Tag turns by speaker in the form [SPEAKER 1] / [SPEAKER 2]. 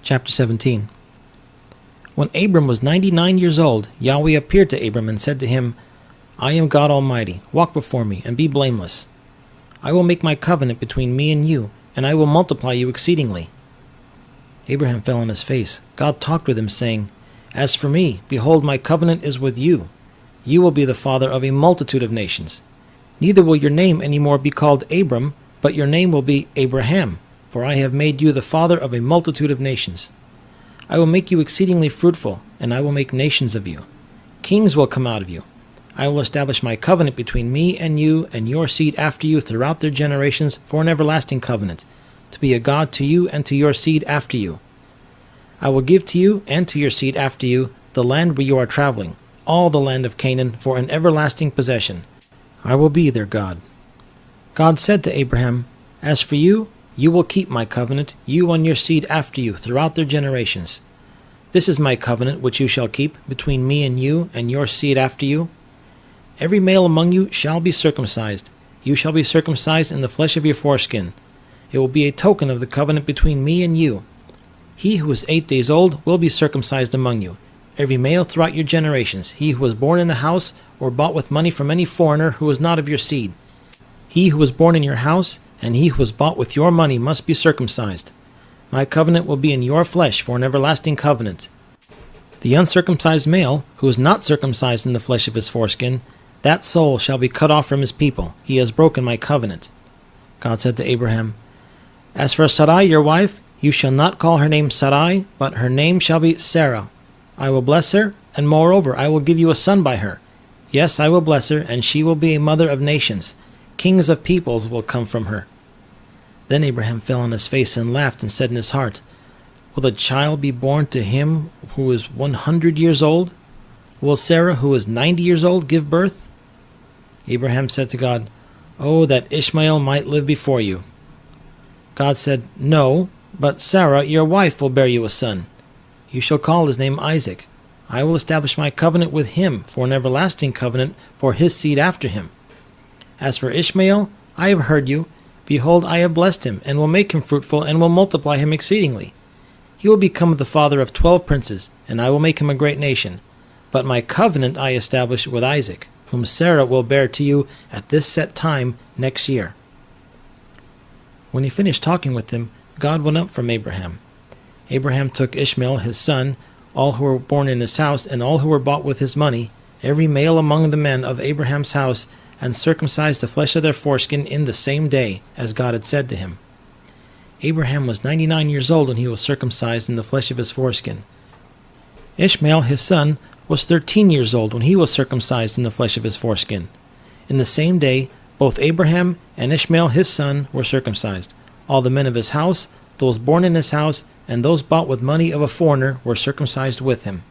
[SPEAKER 1] Chapter 17. When Abram was 99 years old, Yahweh appeared to Abram and said to him, I am God Almighty. Walk before me, and be blameless. I will make my covenant between me and you, and I will multiply you exceedingly. Abraham fell on his face. God talked with him, saying, As for me, behold, my covenant is with you. You will be the father of a multitude of nations. Neither will your name any more be called Abram, but your name will be Abraham, for I have made you the father of a multitude of nations. I will make you exceedingly fruitful, and I will make nations of you. Kings will come out of you. I will establish my covenant between me and you and your seed after you throughout their generations for an everlasting covenant, to be a God to you and to your seed after you. I will give to you and to your seed after you the land where you are traveling, all the land of Canaan, for an everlasting possession. I will be their God. God said to Abraham, As for you, you will keep my covenant, you and your seed after you, throughout their generations. This is my covenant which you shall keep between me and you and your seed after you. Every male among you shall be circumcised. You shall be circumcised in the flesh of your foreskin. It will be a token of the covenant between me and you. He who is 8 days old will be circumcised among you, every male throughout your generations, he who was born in the house or bought with money from any foreigner who was not of your seed. He who was born in your house and he who was bought with your money must be circumcised. My covenant will be in your flesh for an everlasting covenant. The uncircumcised male, who is not circumcised in the flesh of his foreskin, that soul shall be cut off from his people. He has broken my covenant. God said to Abraham, As for Sarai your wife, you shall not call her name Sarai, but her name shall be Sarah. I will bless her, and moreover I will give you a son by her. Yes, I will bless her, and she will be a mother of nations. Kings of peoples will come from her. Then Abraham fell on his face and laughed and said in his heart, Will a child be born to him who is 100 years old? Will Sarah, who is 90 years old, give birth? Abraham said to God, Oh, that Ishmael might live before you. God said, No, but Sarah, your wife, will bear you a son. You shall call his name Isaac. I will establish my covenant with him for an everlasting covenant for his seed after him. As for Ishmael, I have heard you. Behold, I have blessed him, and will make him fruitful, and will multiply him exceedingly. He will become the father of 12 princes, and I will make him a great nation. But my covenant I establish with Isaac, whom Sarah will bear to you at this set time next year. When he finished talking with him, God went up from Abraham. Abraham took Ishmael his son, all who were born in his house, and all who were bought with his money, every male among the men of Abraham's house, and circumcised the flesh of their foreskin in the same day, as God had said to him. Abraham was 99 years old when he was circumcised in the flesh of his foreskin. Ishmael his son was 13 years old when he was circumcised in the flesh of his foreskin. In the same day, both Abraham and Ishmael his son were circumcised. All the men of his house, those born in his house, and those bought with money of a foreigner were circumcised with him.